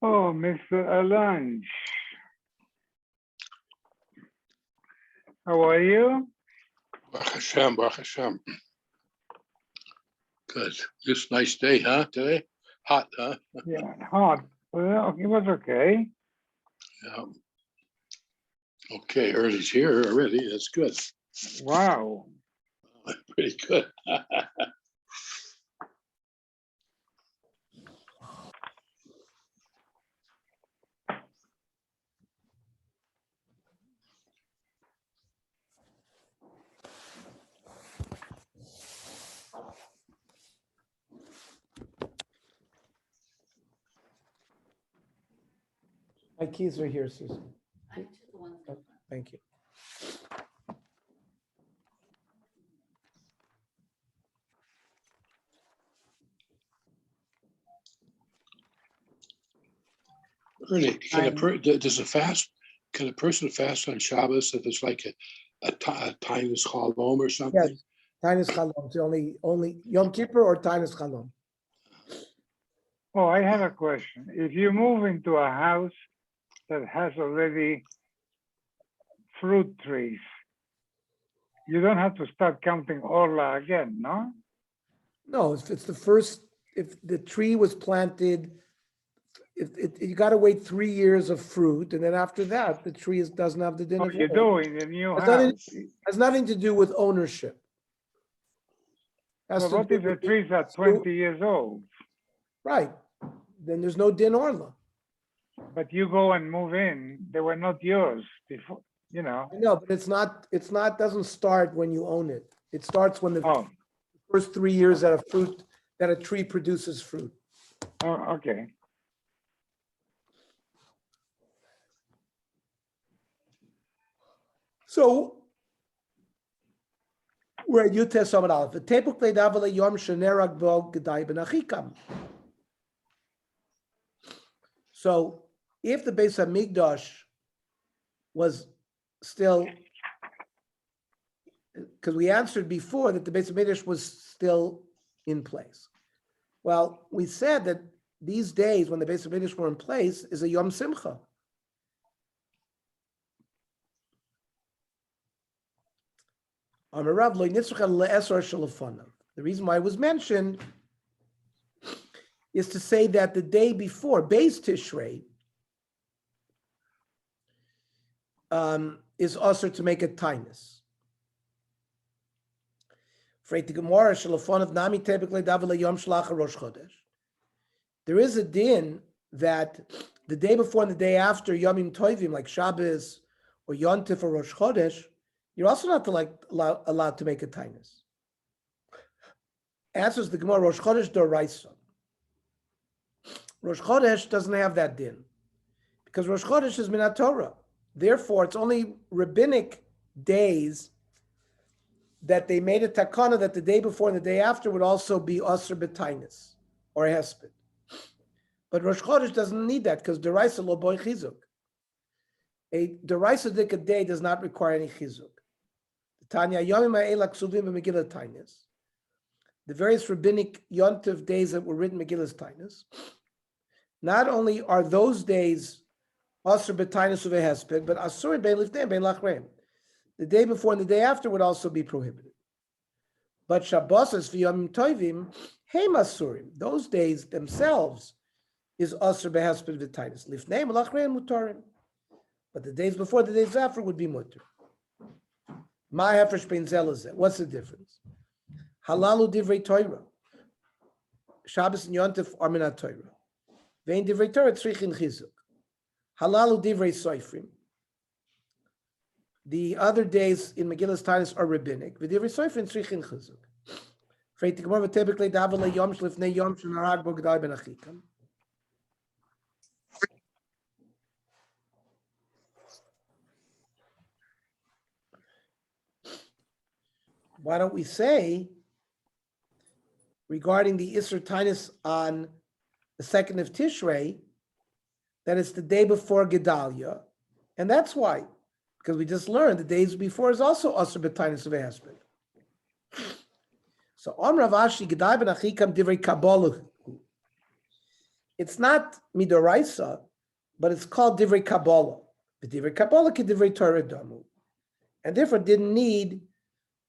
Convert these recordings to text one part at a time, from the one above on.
Oh, Mr. Alange. How are you? Baruch Hashem, Baruch Hashem. Good. This nice day, huh? Today? Hot, huh? Yeah, hot. Well, it was okay. Yeah. Okay, Early's here already. That's good. Wow. Pretty good. My keys are here, Susan. I took the ones. Oh, thank you. Early, does a fast, can a person fast on Shabbos if it's like a time is chalom or something? Yes, Tainus Chalom. It's only Yom Kippur or Tainus Chalom. Oh, I have a question. If you move into a house that has already fruit trees, you don't have to start counting Orla again, no? No, if it's the first, if the tree was planted, you got to wait 3 years of fruit, and then after that, the tree doesn't have the dinner. What you do in the new Has house? nothing to do with ownership. Has Well, to what do if the with trees are 20 years old? Right, then there's no din orla. But you go and move in, they were not yours before, you know. I know, but doesn't start when you own it. It starts when the Oh, first 3 years that a tree produces fruit. oh, okay. So we're at Yutes Samad Aleph. The tepuk leidavale yom shenerag bo gedai ben achikam. So if the Beis Hamikdash was still, because we answered before that the Beis Hamikdash was still in place. Well, we said that these days when the Beis Hamikdash were in place is a Yom Simcha. The reason why it was mentioned is to say that the day before, Beis Tishrei, is also to make a tainus. There is a din that the day before and the day after Yomim Tovim, like Shabbos or Yontif or Rosh Chodesh, you're also not allowed to make a tainus. Answers the Gemara, Rosh Chodesh Doraisa. Rosh Chodesh doesn't have that din because Rosh Chodesh is Minat Torah. Therefore, it's only rabbinic days that they made a takana that the day before and the day after would also be Asr B'Tainus or Hesped. But Rosh Chodesh doesn't need that because Doraisa Lo Boy Chizuk. A Doraisa Dika day does not require any Chizuk. Tanya Yomim Ha'ela Ksuvim B'Megillah Tainus. The various rabbinic yontiv days that were written Megillas Tainus, not only are those days Asr B'Tainus Uvehesped, but Asur Bein Lifnei Bein Lachreim. The day before and the day after would also be prohibited. But Shabbos v'Yomim Tovim Heim Asurim. Those days themselves is Asr B'Hesped V'Tainus. Lifnei Lachreim Mutarim. But the days before, the days after would be mutter. Ma Hefresh Bein Zelazeh. What's the difference? Halalu Divrei Torah. Shabbos and Yontif are Minat Torah. Vein Divrei Torah Tzrichin Chizuk. Halalu Divrei Soifrim. The other days in Megillas Tainus are rabbinic. V'Divrei Soifrim Tzrichin Chizuk. Freit Gemara v'Tebek le'Davale Yom Shlifnei Yom Shenarag Bo Gedai Ben Achikam. Why don't we say, regarding the Isser Tainus on the 2nd of Tishrei, that it's the day before Gedalia, and that's why, because we just learned the days before is also Asr B'Tainus of Hesped. So on Rav Ashi Gedai Ben Achikam Divrei Kabbalah. It's not midoraisa, but it's called divrei Kabbalah. But divrei Kabbalah ke divrei Torah damu. And therefore didn't need,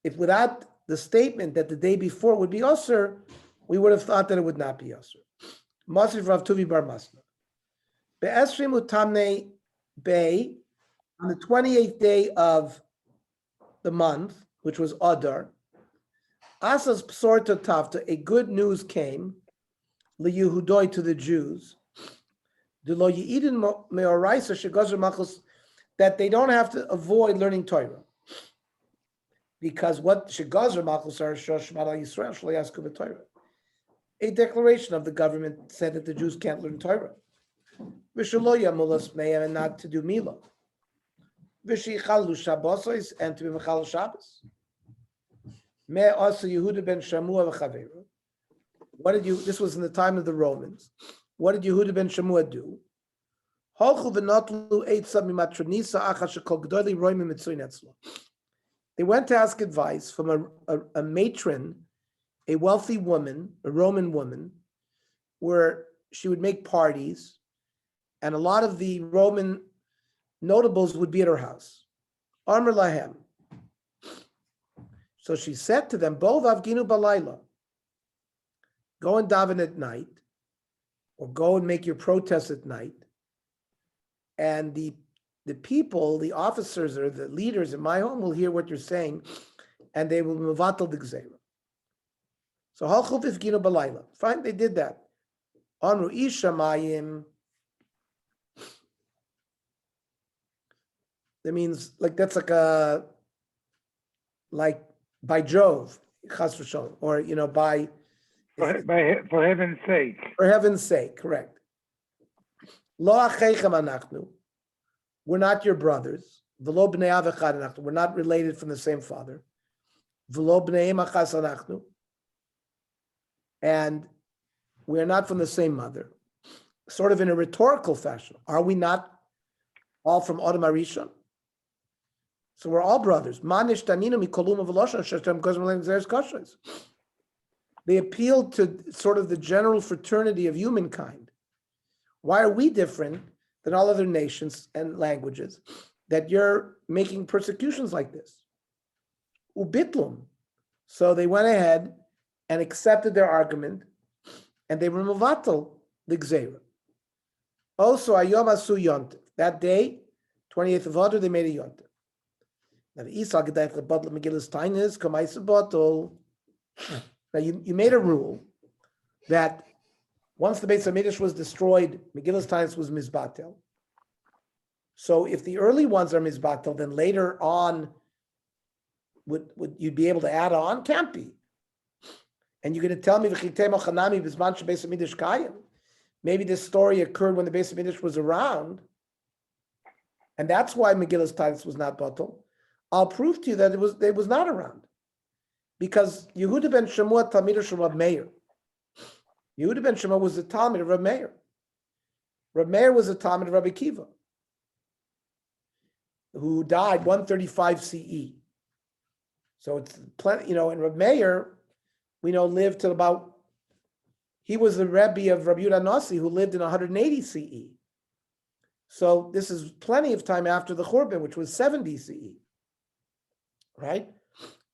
if without the statement that the day before would be Osir, we would have thought that it would not be Osir. Masif Rav Tuvi Bar Masna. Be'esrim utamne Bay, on the 28th day of the month, which was Adar, Asas Psor Tavta, a good news came, LiYehudoi to the Jews, that they don't have to avoid learning Torah. Because what Shegazer Machos are Shoshmat al Yisrael Shlo Yasku b'Torah. A declaration of the government said that the Jews can't learn Torah. V'shaloya mulas me'em, and not to do Milah. V'shichalu Shabbosos, and to be Mechal Shabbos. Me also Yehuda ben Shamua v'Chaveru. What did you? This was in the time of the Romans. What did Yehuda ben Shamua do? They went to ask advice from a matron, a wealthy woman, a Roman woman, where she would make parties, and a lot of the Roman notables would be at her house. Amr lahem. So she said to them, both Avginu balayla, go and daven at night, or go and make your protest at night. And the people, the officers or the leaders in my home will hear what you're saying, and they will mevatel the gzeira. So halchuf Avginu balayla. Fine, they did that. Amru ishamayim. That means that's like by Jove, chas v'shalom, or by for heaven's sake. For heaven's sake, correct. Lo acheichem anachnu. We're not your brothers. V'lo bnei av echad anachnu. We're not related from the same father. V'lo bnei em achas anachnu. And we are not from the same mother. Sort of in a rhetorical fashion. Are we not all from Adam Arishon? So we're all brothers. They appealed to sort of the general fraternity of humankind. Why are we different than all other nations and languages that you're making persecutions like this? Ubitlum. So they went ahead and accepted their argument, and they were mevatel the gzeira. Also, ayom asu yontif. That day, 28th of Adar, they made a yontif. Now, you made a rule that once the Beis HaMikdash was destroyed, Megillas Tainis was Mizbatel. So if the early ones are Mizbatel, then later on, would you be able to add on? Can't be. And you're going to tell me maybe this story occurred when the Beis HaMikdash was around, and that's why Megillas Tainis was not Batel. I'll prove to you that it was not around. Because Yehuda ben Shemua, Talmid of Rab Meir. Yehuda ben Shemua was the Talmid of Rab Meir. Rab Meir was the Talmid of Rabbi Akiva, who died 135 CE. So it's plenty, and Rab Meir, we know, lived till about, he was the Rebbe of Rabbi Yehuda Nasi, who lived in 180 CE. So this is plenty of time after the Churban, which was 70 CE. Right?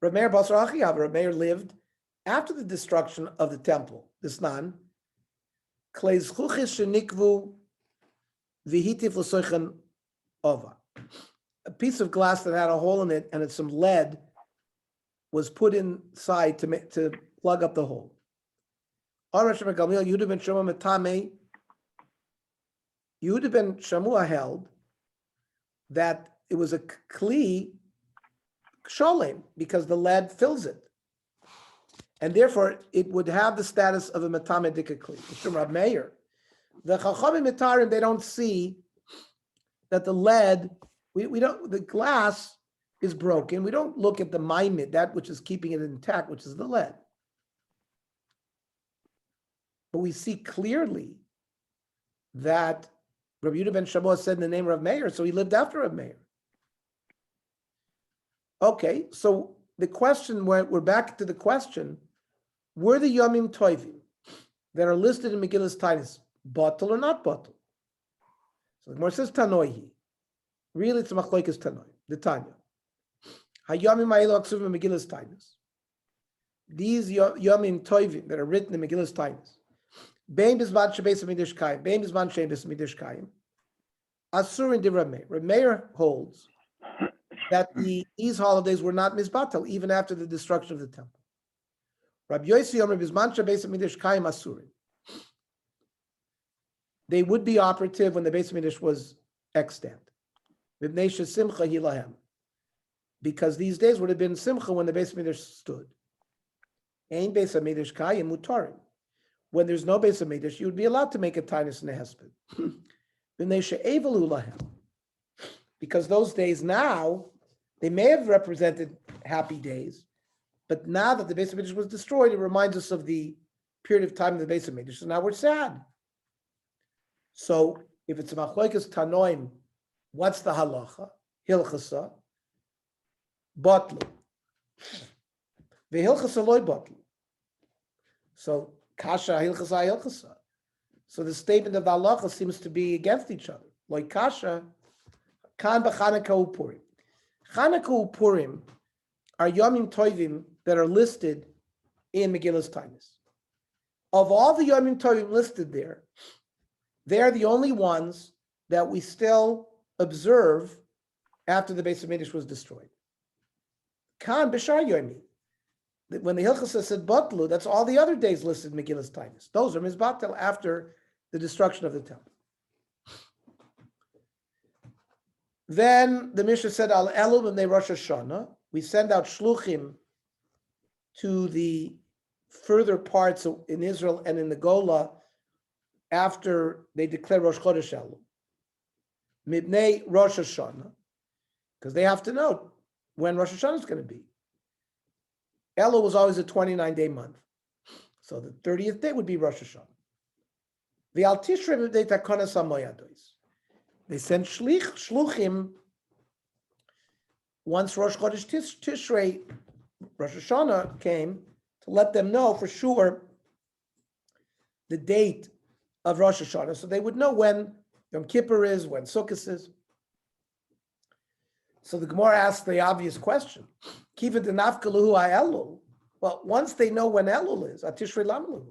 Reb Meir Basar Achiyav, Reb Meir lived after the destruction of the temple, the Snan. Kleis chuchis shenikvu v'hitif l'soichen ova. A piece of glass that had a hole in it and it's some lead was put inside to plug up the hole. Yehuda ben Shamua held that it was a kli sholem because the lead fills it, and therefore it would have the status of a matame dikakli. From Rab Meir, the chachamim mitarim, they don't see that the lead, we don't, the glass is broken. We don't look at the maimid, that which is keeping it intact, which is the lead. But we see clearly that Rabbi Yehuda ben Shammua said in the name of Rab Meir, so he lived after Rab Meir. Okay, so the question, we're back to the question, were the Yomim Tovim that are listed in Megillas Tainis bottle or not bottle? So the Gemara says Tanoihi. Really, it's a machloikas Tanoi, the Tanya. Hayamim ha'elu aksuvim Megillas Tainis. These yomim toivim that are written in Megillas Tainis. Bein bizman shebeis hamidrash kayim. Bein bizman shebeis hamidrash kayim. Asur in divrei Meir. Reb Meir holds that these holidays were not mizbatal even after the destruction of the temple. Rabbi Yossi Yomer bizman shebeis hamidrash kayim asurin. They would be operative when the Beis Hamikdash was extant. Mibnei shesimcha hi lahem. Because these days would have been simcha when the Beis Hamikdash stood. Ein Beis Hamikdash kayim mutarim. When there's no Beis Hamikdash, you would be allowed to make a tainus and a hesped. Mibnei she'evalu lahem. Because those days now, they may have represented happy days, but now that the Beis Hamikdash was destroyed, it reminds us of the period of time of the Beis Hamikdash. So now we're sad. So if it's a machloikas tanoim, what's the halacha? Hilchasa, botlu. Vehilchasa loy botlu. So kasha hilchasa hilchasa. So the statement of the halacha seems to be against each other. Loy kasha, kan b'Chanukah uPurim. Chanukah uPurim are yomim toivim that are listed in Megillas Tainis. Of all the yomim toivim listed there, they're the only ones that we still observe after the Beis Hamikdash was destroyed. Kan b'shar yomi. When the Hilchasa said Batlu, that's all the other days listed in Megillas Tainis. Those are mizbatel after the destruction of the temple. Then the Mishnah said, Al Elul and Rosh Hashanah, we send out shluchim to the further parts in Israel and in the Gola after they declare Rosh Chodesh Elul. Mibnei Rosh Hashanah, because they have to know when Rosh Hashanah is going to be. Elul was always a 29-day month. So the 30th day would be Rosh Hashanah. The Al Tishrei Mibnei Takonas HaMoyados. They sent shluchim once Rosh Chodesh Tishrei, Rosh Hashanah came, to let them know for sure the date of Rosh Hashanah, so they would know when Yom Kippur is, when Sukkot is. So the Gemara asks the obvious question: Kiva denafkaluhu ha'elul. Well, once they know when Elul is, Atishrei lamluhu.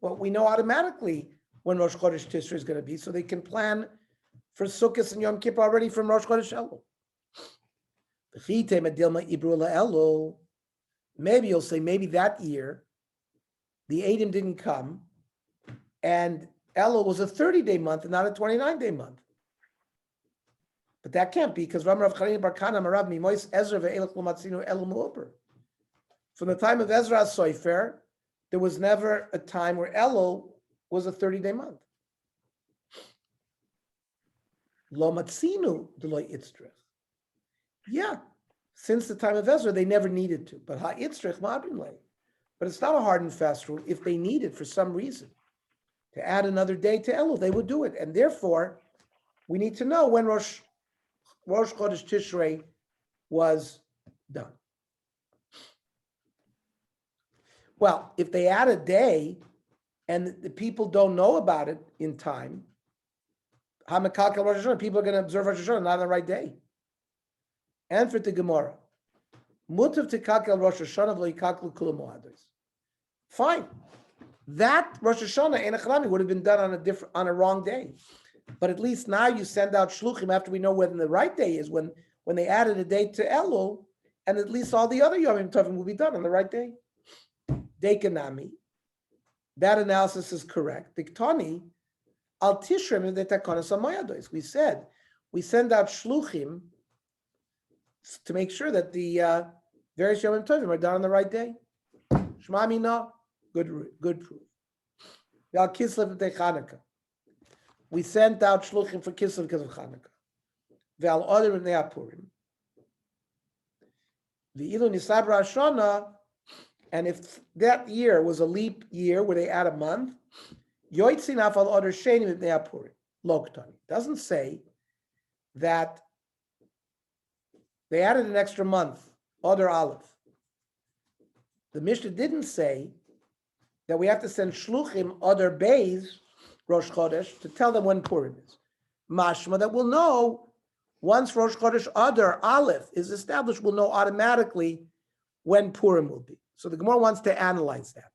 Well, we know automatically when Rosh Chodesh Tishrei is going to be, so they can plan for Sukkot and Yom Kippur already from Rosh Chodesh Elul. Maybe you'll say, maybe that year the Eidim didn't come, and Elul was a 30-day month and not a 29-day month. But that can't be, because from the time of Ezra Soifer, there was never a time where Elul was a 30-day month. Lo matzinu deloy itzrich. Yeah, since the time of Ezra, they never needed to. But ha-itzrich ma'abrin lei. But it's not a hard and fast rule. If they needed for some reason to add another day to Elul, they would do it. And therefore, we need to know when Rosh Chodesh Tishrei was done. Well, if they add a day and the people don't know about it in time, Hamakal Rosh Hashanah, people are going to observe Rosh Hashanah not on the right day. And for the Gemara, Mutav Tikakel Rosh Hashanah v'lo yikaklu kula moados. Fine, that Rosh Hashanah in Echanami would have been done on a wrong day, but at least now you send out shluchim after we know when the right day is, when they added a day to Elul, and at least all the other Yomim Tovim will be done on the right day. Dekanami, that analysis is correct. Diktani. Al Tishrim de Takonas HaMoyados. We send out shluchim to make sure that the various Yomim Tovim are done on the right day. Shema Mina, good proof. Al Kislev de Chanukah. We sent out shluchim for Kislev because of Chanukah. Ve'al Oder B'nei HaPurim. Ve'ilu Nisab Rashana, and if that year was a leap year where they add a month, Yoitzin Afal Oder Sheni B'nei HaPurim. Loktani. Doesn't say that they added an extra month, Oder Aleph. The Mishnah didn't say that we have to send shluchim Oder Beis Rosh Chodesh to tell them when Purim is. Mashma, that we'll know once Rosh Chodesh Adar Aleph is established, we'll know automatically when Purim will be. So the Gemara wants to analyze that.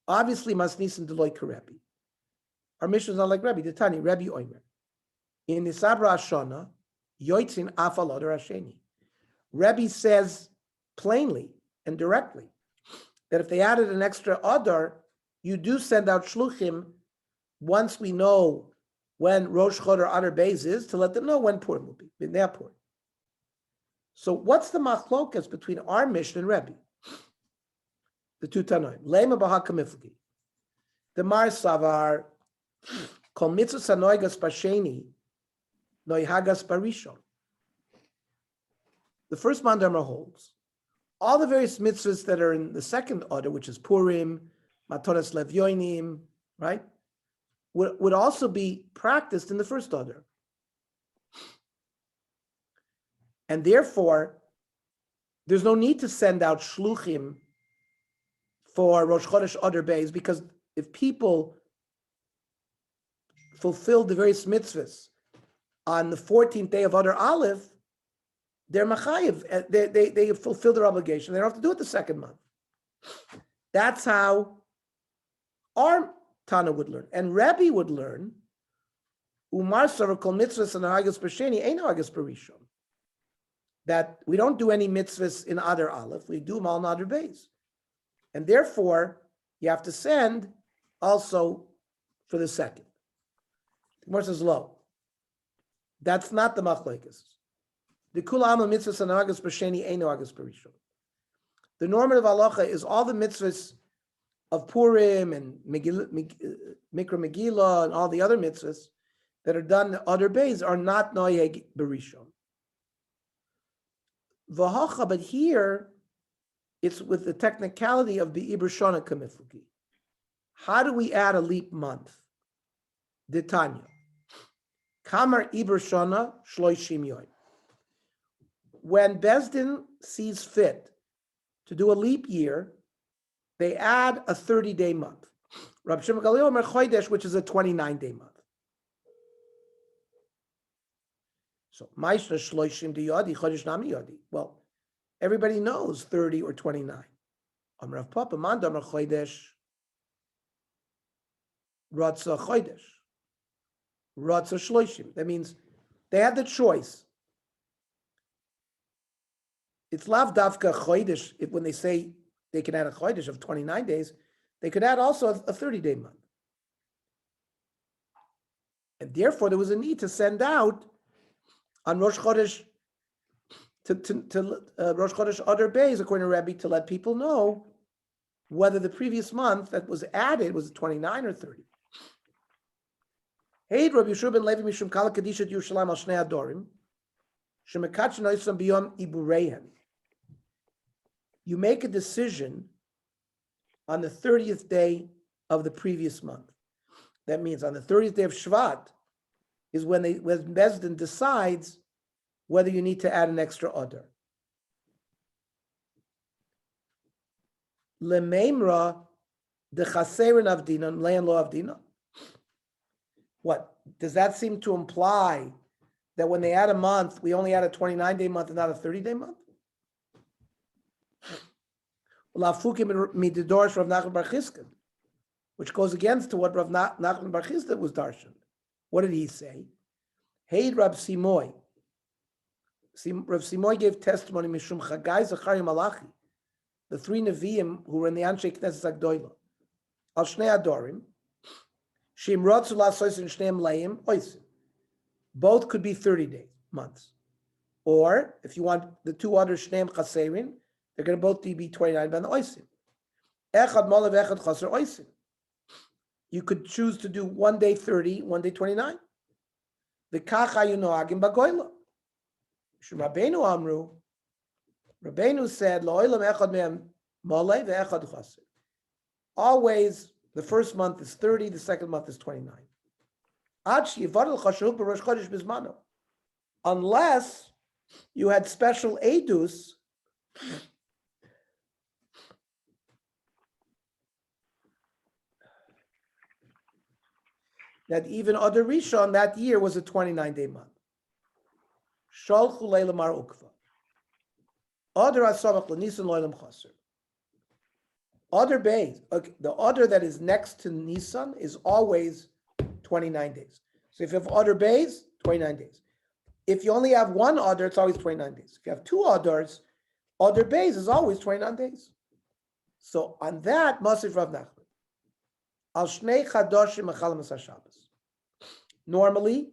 Obviously, Masnisim Deloy Karebi. Our mission is not like Rebbe. The Tani, Rebbe Oimer. In the Sabra Hashana, Yoitzin Afal Adar Hasheni. Rebbe says plainly and directly that if they added an extra Adar, you do send out Shluchim once we know when Rosh Chodesh Adar Beis is, to let them know when Purim will be, in their Purim. So what's the machlokas between our Mishnah and Rebbe? The two Tanoim. Lema Baha Kamiflagi. The Mar Savar, Kol Mitzvah Sanoigas Pasheni, Noihagas Parishon. The first Mandamar holds all the various mitzvahs that are in the second order, which is Purim, Matoras Levyoinim, right, would also be practiced in the first order. And therefore, there's no need to send out shluchim for Rosh Chodesh Adar Beis, because if people fulfill the various mitzvahs on the 14th day of Adar Aleph, they're machayev. They fulfill their obligation. They don't have to do it the second month. That's how our Tana would learn. And Rebbe would learn, Umar Sarah Kol Mitzvahs and Hagas Persheni, Ein Hagas Perishon. That we don't do any mitzvahs in Adar Aleph, we do them all in Adar Beis. And therefore, you have to send also for the second. The Gemara says, lo. That's not the machlekes. The Kula Amal Mitzvahs and Hagas Persheni, Ein Hagas Perishon. The normative halacha is all the mitzvahs of Purim and Mikra Megillah and all the other mitzvahs that are done in Adar Beis are not Noyeg Berishon. V'hacha, but here it's with the technicality of the Ibrashana Kamifluki. How do we add a leap month? The Tanya. Kamar Ibrashana Shloishim Yoim. When Bezdin sees fit to do a leap year, they add a 30-day month. Rabbi Shimon Gamliel Omer Chodesh, which is a 29-day month. So, Ma'ishna Shloishim Diyadi, Chodesh Nami Yadi. Well, everybody knows 30 or 29. Amar Rav Papa, Manda Amar Chodesh, Ratza Chodesh, Ratza Shloishim. That means they had the choice. It's lav davka chodesh. When they say they can add a chodesh of 29 days, they could add also a 30-day month. And therefore, there was a need to send out on Rosh Chodesh to Rosh Chodesh Adar Beis, according to Rebbe, to let people know whether the previous month that was added was 29 or 30. Hey, Rabbi Yeshua ben Levi mishum kala kadishat Yerushalayim al shnei adorim shemekach noisam biyom ibureihem. You make a decision on the 30th day of the previous month. That means on the 30th day of Shvat is when Bezdin decides whether you need to add an extra Adar. Lemeimra de chaserin avdina lein lo avdina. What does that seem to imply? That when they add a month, we only add a 29-day month and not a 30-day month? Which goes against to what Rav Nachman Bar Chizda was darshan. What did he say? Hey, Rav Simoy. Rav Simoy gave testimony mishum Chagai Zachariah Malachi, the three Nevi'im who were in the Anshe Knesset Agdoila. Al Shnei Adorim, Shim Rotzu Lasois and Shneim Leim Oisim. Both could be 30 months. Or, if you want the two other Shneim Chaserin, they're going to both be 29 by the Oisim. Echad Molav Echad Chaser Oisim. You could choose to do one day 30, one day 29. The Kacha Yunoagim Bagoila. Rabbeinu Amru. Rabbeinu said, Lo'ilam Echad Me'em Molei Ve'echad Chaser. Always, the first month is 30, the second month is 29. Unless you had special edus that even Adar Rishon that year was a 29-day month. Shalchu leila mar ukva. Adar asamach l'Nisan loylam chaser. Adar Beis, okay, the Adar that is next to Nisan is always 29 days. So if you have Adar Beis, 29 days. If you only have one Adar, it's always 29 days. If you have two Adars, Adar Beis is always 29 days. So on that, Masif Rav Nachman. Al Shnei Chadoshim Mechal Masar Shabbos. Normally,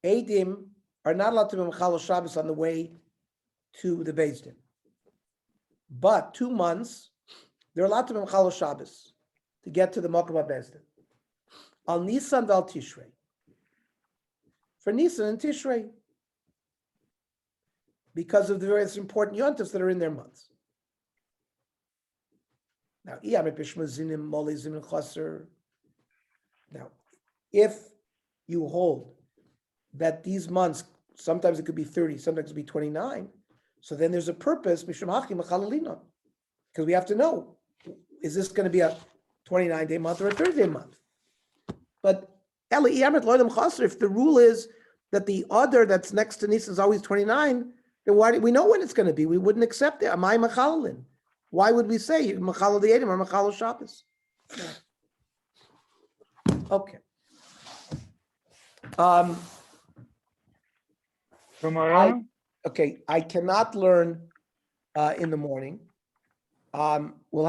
Eidim are not allowed to be Mechal Shabbos on the way to the Beis Din. But 2 months, they're allowed to be Mechal Shabbos to get to the Mokum Beis Din. Al Nisan Val Tishrei. For Nisan and Tishrei. Because of the various important yontifs that are in their months. Now, if you hold that these months, sometimes it could be 30, sometimes it could be 29, so then there's a purpose, because we have to know, is this going to be a 29-day month or a 30-day month? But if the rule is that the Adar that's next to Nisan is always 29, then why do we know when it's going to be? We wouldn't accept it. Amai Machalin. Why would we say Machal the Edim or Machal Shabbos? Okay. Tomorrow? I cannot learn in the morning. We'll